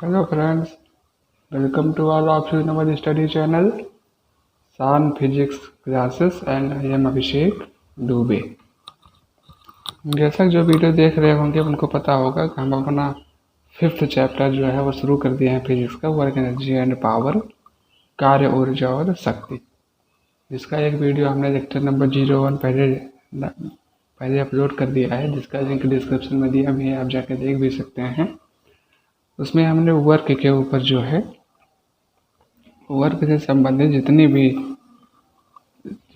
Hello friends, welcome to all of you in our study channel, San Physics Classes and I am Abhishek Dubey। जैसा जो video देख रहे होंगे उनको पता होगा कि हम अपना 5th चैप्टर जो है वो शुरू कर दिए हैं फिजिक्स का, वर्क एनर्जी एंड पावर, कार्य ऊर्जा और शक्ति। जिसका एक वीडियो हमने लेक्चर नंबर 01 पहले अपलोड कर दिया है, जिसका लिंक डिस्क्रिप्शन में दिया भी है, आप जाके देख भी सकते हैं। उसमें हमने वर्क के ऊपर जो है वर्क से संबंधित जितनी भी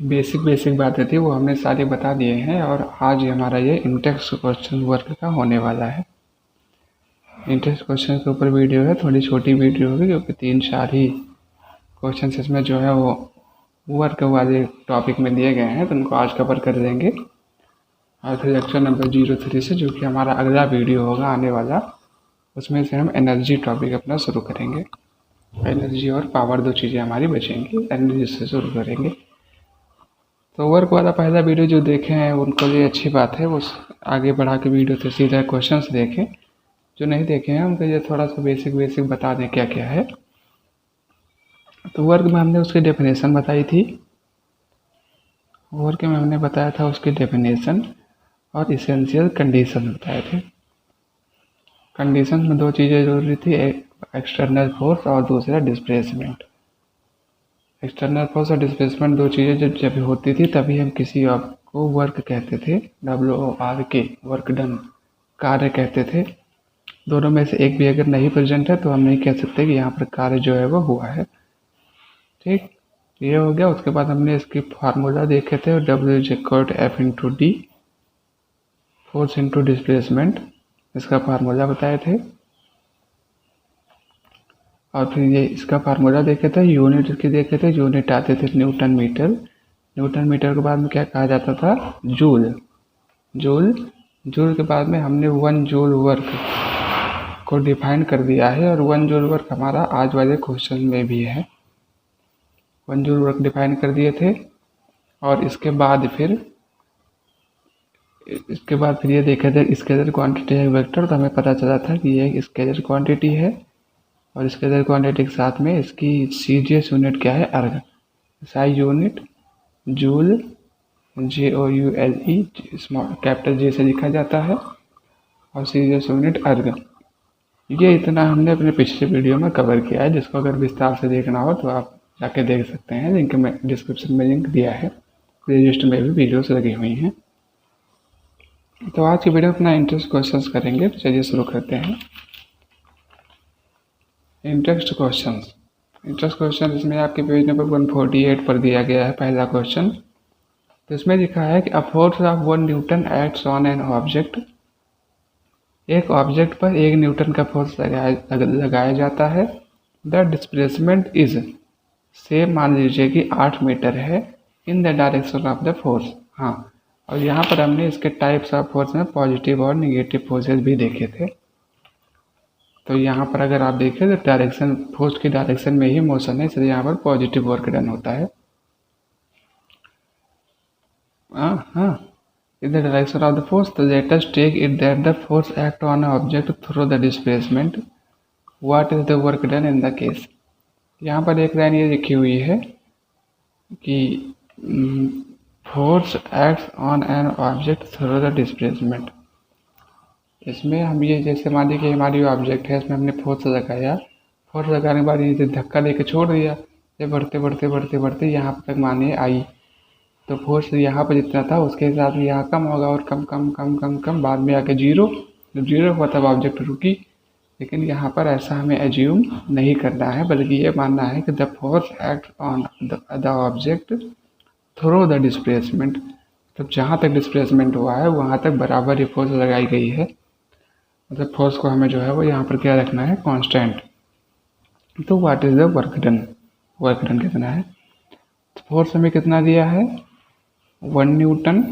बेसिक बातें थी वो हमने सारी बता दिए हैं। और आज हमारा ये इंटेक्स्ट क्वेश्चन वर्क का होने वाला है। इंटेक्स्ट क्वेश्चन के ऊपर वीडियो है, थोड़ी छोटी वीडियो होगी क्योंकि 3-4 ही क्वेश्चन इसमें जो है वो वर्क वाले टॉपिक में दिए गए हैं, तो उनको आज कवर कर देंगे। और फिर लेक्चर नंबर 03 से, जो कि हमारा अगला वीडियो होगा आने वाला, उसमें से हम एनर्जी टॉपिक अपना शुरू करेंगे। एनर्जी और पावर दो चीज़ें हमारी बचेंगी, एनर्जी से शुरू करेंगे। तो वर्क वाला पहला वीडियो जो देखे हैं उनको लिए अच्छी बात है, वो आगे बढ़ा के वीडियो से सीधा क्वेश्चंस देखें। जो नहीं देखे हैं उनको ये थोड़ा सा बेसिक बता दें क्या क्या है। तो वर्क में हमने उसकी डेफिनेशन बताई थी, वर्क में हमने बताया था उसकी डेफिनेशन और इसेंशियल कंडीशन बताए थे। कंडीशन में दो चीज़ें जरूरी थी, एक एक्सटर्नल फोर्स और दूसरा डिस्प्लेसमेंट। एक्सटर्नल फोर्स और डिस्प्लेसमेंट दो चीज़ें जब होती थी तभी हम किसी को वर्क कहते थे, WORK, वर्क डन, कार्य कहते थे। दोनों में से एक भी अगर नहीं प्रेजेंट है तो हम नहीं कह सकते कि यहाँ पर कार्य जो है वो हुआ है। ठीक, ये हो गया। उसके बाद हमने इसकी फार्मूला देखे थे, W=F×D, फोर्स इंटू डिस्प्लेसमेंट, इसका फार्मूला बताए थे। और फिर ये इसका फार्मूला देखे थे, यूनिट की देखे थे, यूनिट आते थे न्यूटन मीटर। न्यूटन मीटर के बाद में क्या कहा जाता था, जूल। जूल के बाद में हमने 1 जूल वर्क को डिफाइन कर दिया है, और 1 जूल वर्क हमारा आज वाले क्वेश्चन में भी है। 1 जूल वर्क डिफाइन कर दिए थे। और इसके बाद फिर ये देखे थे स्केलर क्वांटिटी है वेक्टर, तो हमें पता चला था कि ये स्केलर क्वांटिटी है, और स्केलर क्वांटिटी के साथ में इसकी CGS यूनिट क्या है, अर्ग। SI unit joule, JOULE, capital J से लिखा जाता है, और CGS यूनिट अर्ग। ये इतना हमने अपने पिछले वीडियो में कवर किया है, जिसको अगर विस्तार से देखना हो तो आप जाके देख सकते हैं, लिंक में डिस्क्रिप्शन में लिंक दिया है, प्लेलिस्ट में भी वीडियोस लगी हुई हैं। तो आज की वीडियो अपना इंटरेस्ट क्वेश्चंस करेंगे, तो चलिए शुरू करते हैं। इंटरेस्ट क्वेश्चन इसमें आपके पेज नंबर 148 पर दिया गया है पहला क्वेश्चन। तो इसमें लिखा है कि a force of 1 Newton acts on an object, एक ऑब्जेक्ट पर 1 न्यूटन का फोर्स लगाया जाता है। द डिस्प्लेसमेंट इज, से मान लीजिए कि 8 मीटर है, in the direction of the force. हाँ, और यहाँ पर हमने इसके टाइप्स ऑफ फोर्स में पॉजिटिव और निगेटिव फोर्सेज भी देखे थे। तो यहाँ पर अगर आप देखें तो डायरेक्शन, फोर्स की डायरेक्शन में ही मोशन है, इसलिए यहाँ पर पॉजिटिव वर्क डन होता है। In the direction of the force, let us take it that the force act on an object through the displacement. What is the work done in the case? यहाँ पर एक line ये लिखी हुई है कि force acts on an object through the displacement. इसमें हम ये जैसे मान लीजिए कि हमारी ऑब्जेक्ट है, इसमें हमने फोर्स लगाया, फोर्स लगाने के बाद ये धक्का देके छोड़ दिया, ये बढ़ते यहाँ तक मानिए आई, तो फोर्स यहाँ पर जितना था उसके हिसाब से यहाँ कम होगा, और कम बाद में आके जीरो, जब जीरो हुआ तब ऑब्जेक्ट रुकी। लेकिन यहाँ पर ऐसा हमें एज्यूम नहीं करना है, बल्कि ये मानना है कि the force act on the object through the displacement. तब जहाँ तक डिस्प्लेसमेंट हुआ है वहाँ तक बराबर ही फोर्स लगाई गई है, मतलब फोर्स को हमें जो है वो यहाँ पर क्या रखना है, कांस्टेंट। तो what is the work done कितना है, तो फोर्स हमें कितना दिया है, 1 न्यूटन।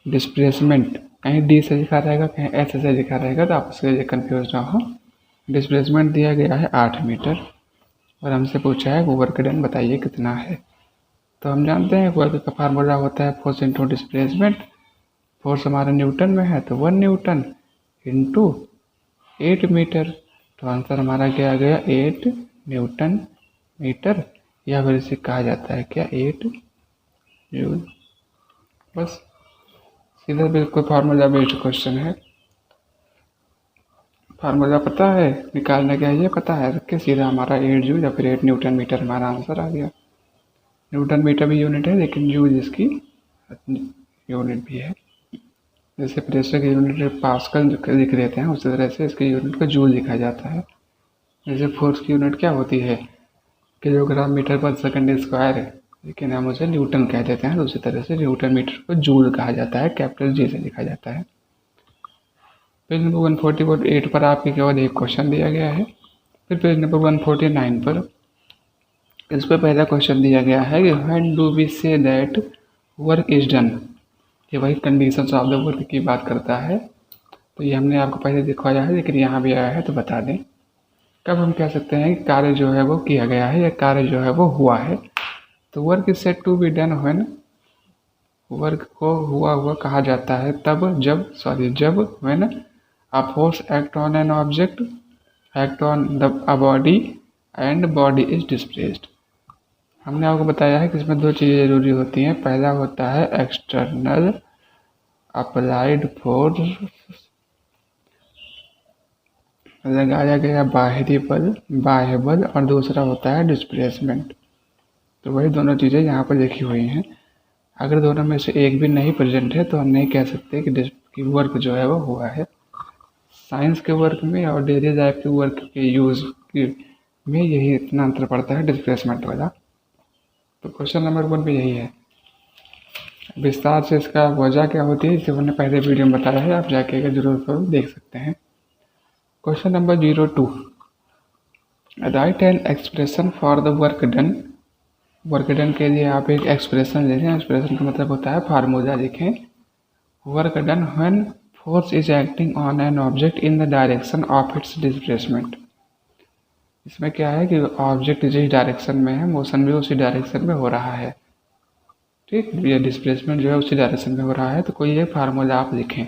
डिस्प्लेसमेंट कहीं D से लिखा रहेगा, कहीं S से लिखा रहेगा, तो आप उसके लिए कन्फ्यूज ना हो। डिस्प्लेसमेंट दिया गया है 8 मीटर, और हमसे पूछा है वो वर्क डन बताइए कितना है। तो हम जानते हैं वर्क का फार्मूला होता है फोर्स इंटू डिस्प्लेसमेंट। फोर्स हमारा न्यूटन में है, तो 1 न्यूटन इंटू 8 मीटर, तो आंसर हमारा क्या आ गया 8 न्यूटन मीटर, या फिर इसे कहा जाता है क्या 8 जूल। बस सीधा बिल्कुल फार्मूला बेस्ड क्वेश्चन है। फार्मूला पता है निकालना क्या है, ये पता है रख के सीधा हमारा 8 जूल या फिर 8 न्यूटन मीटर हमारा आंसर आ गया। न्यूटन मीटर भी यूनिट है, लेकिन जूल इसकी यूनिट भी है। जैसे प्रेशर की यूनिट पास्कल लिख देते हैं, उसी तरह से इसकी यूनिट को जूल लिखा जाता है। जैसे फोर्स की यूनिट क्या होती है, किलोग्राम मीटर पर सेकंड स्क्वायर, लेकिन हम उसे न्यूटन कह देते हैं। उसी तरह से न्यूटन मीटर को जूल कहा जाता है, कैपिटल जी से लिखा जाता है। पेज नंबर 148 पर आपके केवल एक क्वेश्चन दिया गया है। फिर पेज नंबर 149 पर इस पर पहला क्वेश्चन दिया गया है कि when do we say that work is done. ये वही कंडीशंस ऑफ द वर्क की बात करता है। तो ये हमने आपको पहले दिखाया है, लेकिन यहाँ भी आया है तो बता दें। कब हम कह सकते हैं कि कार्य जो है वो किया गया है या कार्य जो है वो हुआ है। तो work is said to be done when, work को हुआ हुआ कहा जाता है तब जब when a force act on an object, act on a body and body is displaced. हमने आपको बताया है कि इसमें दो चीज़ें ज़रूरी होती हैं। पहला होता है एक्सटर्नल अप्लाइड फोर्स, लगाया गया बाहरी बल, बाह्य बल, और दूसरा होता है डिस्प्लेसमेंट। तो वही दोनों चीज़ें यहाँ पर लिखी हुई हैं। अगर दोनों में से एक भी नहीं प्रेजेंट है तो हम नहीं कह सकते कि वर्क जो है वो हुआ है। साइंस के वर्क में और डेली लाइफ के वर्क के यूज़ में यही इतना अंतर पड़ता है, डिस्प्लेसमेंट वाला। तो क्वेश्चन नंबर 1 पे यही है। विस्तार से इसका वजह क्या होती है इसे मैंने पहले वीडियो में बताया है, आप जाके अगर जरूर देख सकते हैं। Question number 02, right an expression for the work done. Work done के लिए आप एक एक्सप्रेशन लिखें। एक्सप्रेशन का मतलब होता है फार्मूला लिखें। Work done when force is acting on an object in the direction of its displacement. इसमें क्या है कि ऑब्जेक्ट जिस डायरेक्शन में है, मोशन भी उसी डायरेक्शन में हो रहा है। ठीक, ये डिस्प्लेसमेंट जो है उसी डायरेक्शन में हो रहा है। तो कोई एक फार्मूला आप लिखें,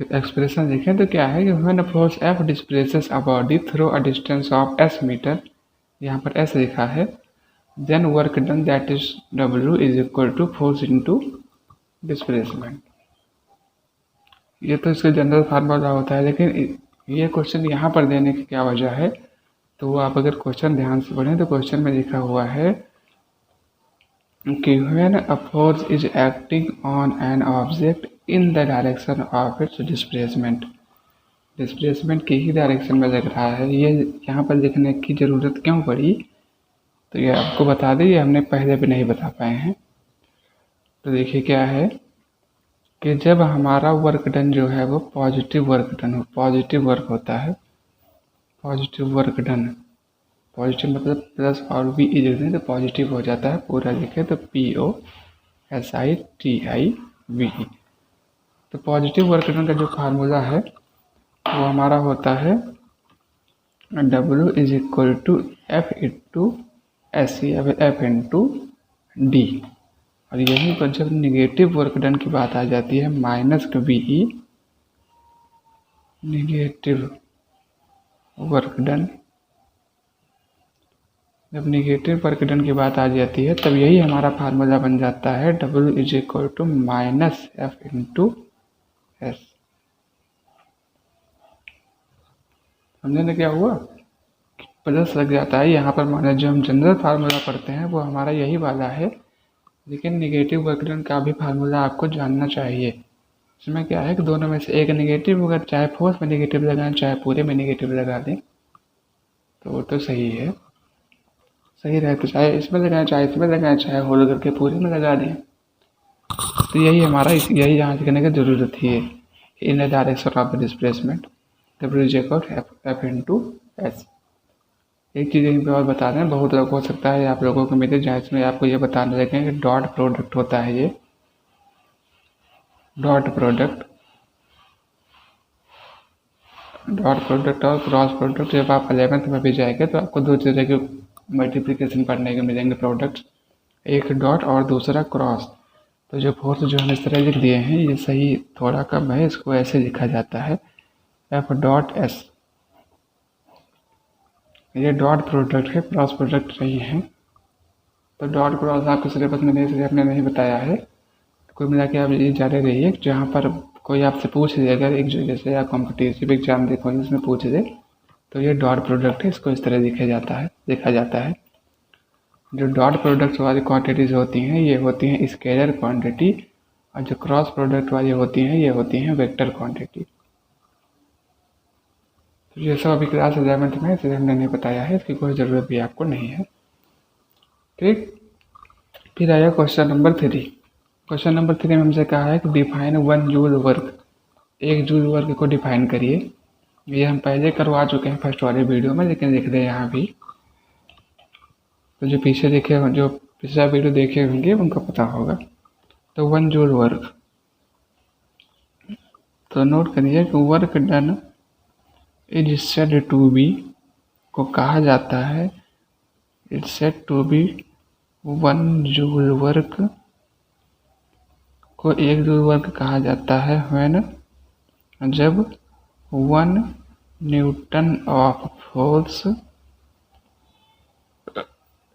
एक्सप्रेशन लिखें। तो क्या है कि when a force F displaces a body through a distance of s meter, यहाँ पर s लिखा है, then work done that is W is equal to force into displacement. ये तो इसका जनरल फार्मूला होता है, लेकिन ये क्वेश्चन यहाँ पर देने की क्या वजह है, तो आप अगर क्वेश्चन ध्यान से पढ़ें तो क्वेश्चन में लिखा हुआ है कि when a force is acting on an object in the direction of its displacement. Displacement की ही डायरेक्शन में लग रहा है। ये यहाँ पर लिखने की ज़रूरत क्यों पड़ी, तो ये आपको बता दें, ये हमने पहले भी नहीं बता पाए हैं। तो देखिए क्या है कि जब हमारा वर्क डन जो है वो पॉजिटिव वर्क डन हो, पॉजिटिव वर्क होता है, पॉजिटिव वर्क डन, पॉजिटिव मतलब प्लस और वी ई लिख दें तो पॉजिटिव हो जाता है। पूरा लिखे तो POSITIVE। तो पॉजिटिव वर्क डन का जो फार्मूला है वो हमारा होता है W is equal to F into SC या फिर F इंटू D। और यहीं पर जब निगेटिव वर्क डन की बात आ जाती है, minus VE, negative work done, जब निगेटिव वर्क डन की बात आ जाती है तब यही हमारा फार्मूला बन जाता है W is equal to minus F into S। समझे ना क्या हुआ, प्लस लग जाता है यहाँ पर। माना जो हम जनरल फार्मूला पढ़ते हैं वो हमारा यही वाला है, लेकिन निगेटिव वर्क डन का भी फार्मूला आपको जानना चाहिए। इसमें क्या है कि दोनों में से एक निगेटिव होगा, चाहे फोर्स में निगेटिव लगाएं चाहे पूरे में निगेटिव लगा दें तो वो तो सही है, सही रहे तो चाहे इसमें लगाएं चाहे इसमें लगाएं चाहे होल करके पूरे में लगा दें। तो यही हमारा यही जांच करने की ज़रूरत ही है in the direction of the displacement W is equal F into S। एक चीज़ यहीं पर और बता दें, बहुत लोग हो सकता है आप लोगों को मिले जहाँ इसमें आपको ये बताने लगे कि डॉट प्रोडक्ट होता है। ये डॉट प्रोडक्ट और क्रॉस प्रोडक्ट जब आप 11th में भी जाएंगे तो आपको दो तरह के मल्टीप्लिकेशन पढ़ने के मिलेंगे प्रोडक्ट्स, एक डॉट और दूसरा क्रॉस। तो जो फोर्स जो हम इस तरह लिख दिए हैं ये सही थोड़ा कम है, इसको ऐसे लिखा जाता है F डॉट S। ये डॉट प्रोडक्ट है, क्रॉस प्रोडक्ट नहीं है। तो डॉट क्रॉस आपके सिलेबस में नहीं, आपने नहीं बताया है। कुल मिला के आप ये जाते रहिए, जहाँ पर कोई आपसे पूछ दे, अगर एक जैसे आप कॉम्पिटिटिव एग्जाम देखो इसमें पूछ दे, तो ये डॉट प्रोडक्ट है, इसको इस तरह देखा जाता है। जो डॉट प्रोडक्ट वाली क्वांटिटीज होती हैं ये होती हैं स्केलर क्वांटिटी, और जो क्रॉस प्रोडक्ट वाली होती हैं ये होती हैं वेक्टर क्वांटिटी। तो ये सब अभी क्लास 11th में इसलिए हमने नहीं बताया है, इसकी कोई ज़रूरत भी आपको नहीं है। ठीक, फिर आया क्वेश्चन नंबर 3। क्वेश्चन नंबर 3 में हमसे कहा है कि define 1 joule work, 1 joule work को डिफाइन करिए। ये हम पहले करवा चुके हैं फर्स्ट वाले वीडियो में, लेकिन लिख दें यहाँ भी, तो जो पिछला वीडियो देखे होंगे उनको पता होगा। तो 1 जूल वर्क, तो नोट करिए कि work done is said to be को कहा जाता है, is said to be 1 joule work को 1 जूल वर्क कहा जाता है व्हेन, जब 1 newton of force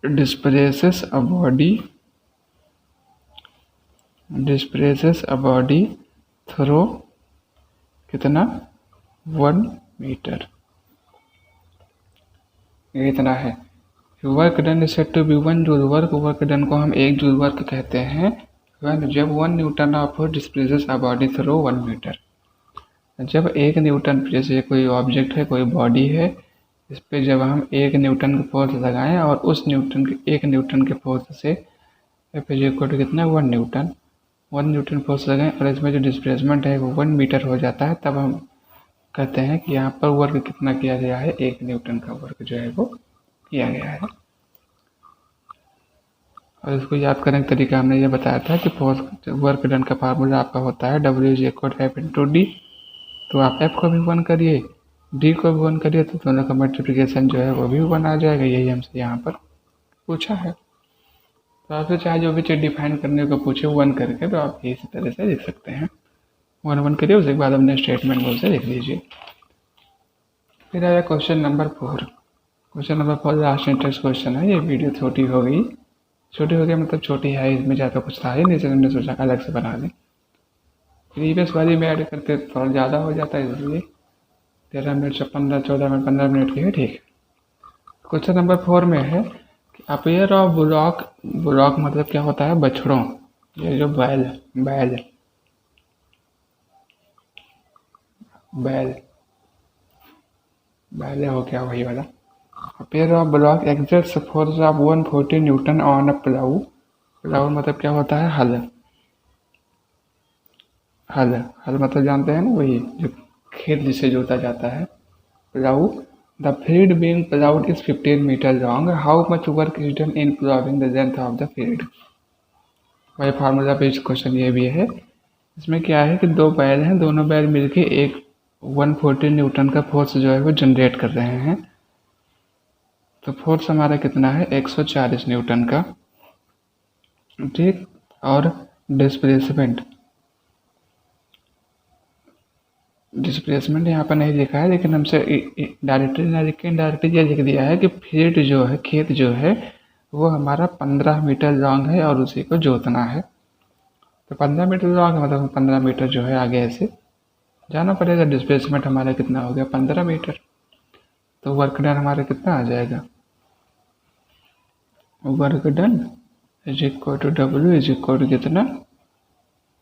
displaces a body through कितना 1 मीटर। ये इतना है। Work done is said to be 1 joule work, work done को हम 1 जूल वर्क कहते हैं जब 1 newton of force displaces a body through 1 meter. जब 1 न्यूटन, जैसे कोई ऑब्जेक्ट है, कोई बॉडी है, इस पे जब हम 1 न्यूटन का फोर्स लगाएं और उस 1 न्यूटन के फोर्स से कितना 1 न्यूटन फोर्स लगाएं और इसमें जो डिस्प्लेसमेंट है वो 1 मीटर हो जाता है, तब हम कहते हैं कि यहाँ पर वर्क कितना किया गया है, 1 न्यूटन का वर्क जो है वो किया गया है। और इसको याद करने का तरीका हमने ये बताया था कि फोर्स वर्क डन का फार्मूला आपका होता है W=F/d। तो आप F को भी 1 करिए, D को भी 1 करिए, तो दोनों का मल्टीप्लिकेशन जो है वो भी 1 आ जाएगा। यही हमसे यहाँ पर पूछा है। तो आपसे चाहे जो भी चीज़ डिफाइन करने को पूछे 1 करके, तो आप इसी तरह से लिख सकते हैं। 1 करिए, उसके बाद अपने स्टेटमेंट को से लिख लीजिए। फिर आया question number 4। Question number 4 last interest question है। ये वीडियो छोटी हो गई मतलब छोटी है, इसमें ज़्यादा कुछ था ही नहीं, हमने सोचा अलग से बना लें। प्रीवियस वाली में ऐड करते थोड़ा ज़्यादा हो जाता है, इसलिए 13 मिनट से 14 मिनट 15 मिनट की है। ठीक, क्वेश्चन नंबर 4 में है कि अपेयर ऑफ बुलॉक मतलब क्या होता है, बछड़ों, ये जो बैल हो गया वही वाला। Pair of block exerts force of 140 Newton on a plough मतलब क्या होता है, हल मतलब जानते हैं ना, वही जो खेत जिसे जोता जाता है, plough. The field being ploughed is 15 metre long, how much work is done in ploughing the length of the field. वही फार्मूला बेस्ड क्वेश्चन ये भी है। इसमें क्या है कि 2 बैल हैं, दोनों बैल मिलके एक 140 न्यूटन का फोर्स जो है वो जनरेट कर रहे हैं। तो फोर्स हमारा कितना है, 140 न्यूटन का। ठीक, और डिस्प्लेसमेंट यहाँ पर नहीं लिखा है, लेकिन हमसे डायरेक्टली ना लिख के इनडायरेक्टली ये लिख दिया है कि फील्ड जो है, खेत जो है वो हमारा 15 मीटर लॉन्ग है और उसी को जोतना है। तो 15 मीटर लॉन्ग मतलब 15 मीटर जो है आगे ऐसे जाना पड़ेगा। डिस्प्लेसमेंट हमारा कितना हो गया, 15 मीटर। तो वर्क डन हमारा कितना आ जाएगा, work done is equal to W is equal to कितना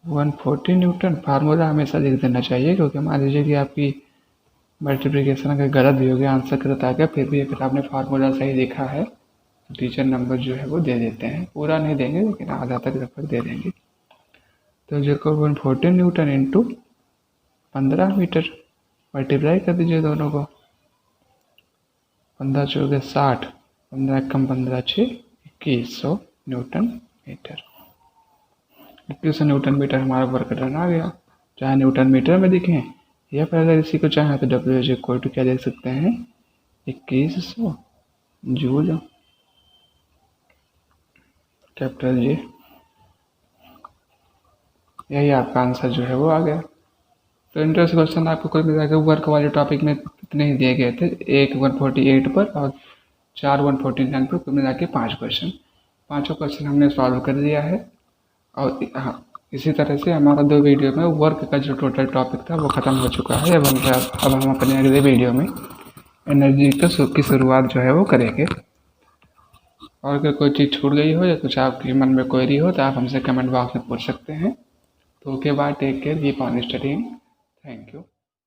140 न्यूटन। फार्मूला हमेशा लिख देना चाहिए, क्योंकि मान लीजिए कि आपकी मल्टीप्लिकेशन अगर गलत भी हो गया, आंसर गलत आ गया, फिर भी अगर आपने फार्मूला सही लिखा है तो टीचर नंबर जो है वो दे देते हैं। पूरा नहीं देंगे, लेकिन आधा तक लगभग दे देंगे। तो जो 140 न्यूटन इंटू 15 मीटर मल्टीप्लाई कर दीजिए दोनों को। 15 चौके 60, 15 कम 15 6 2100 न्यूटन मीटर। 2100 न्यूटन मीटर हमारा वर्क डन आ गया। चाहे न्यूटन मीटर में दिखें या फिर अगर इसी को चाहें तो W इज इक्वल टू क्या देख सकते हैं, 2100 जूल, कैपिटल J। यही आपका आंसर जो है वो आ गया। तो इंटरेस्ट क्वेश्चन आपको कोई मिला वर्क वाले टॉपिक में इतने ही दिए गए थे, एक 148 पर और 4 149 पर, कुल मिला के 5 क्वेश्चन। पाँचों क्वेश्चन हमने सॉल्व कर दिया है। और हाँ, इसी तरह से हमारा 2 वीडियो में वर्क का जो टोटल टॉपिक था वो ख़त्म हो चुका है। अब हम अपने अगले वीडियो में एनर्जी की शुरुआत जो है वो करेंगे। और अगर कोई चीज़ छूट गई हो या कुछ आपके मन में क्वेरी हो तो आप हमसे कमेंट बॉक्स में पूछ सकते हैं। तो okay bye, take care, keep on studying, thank you.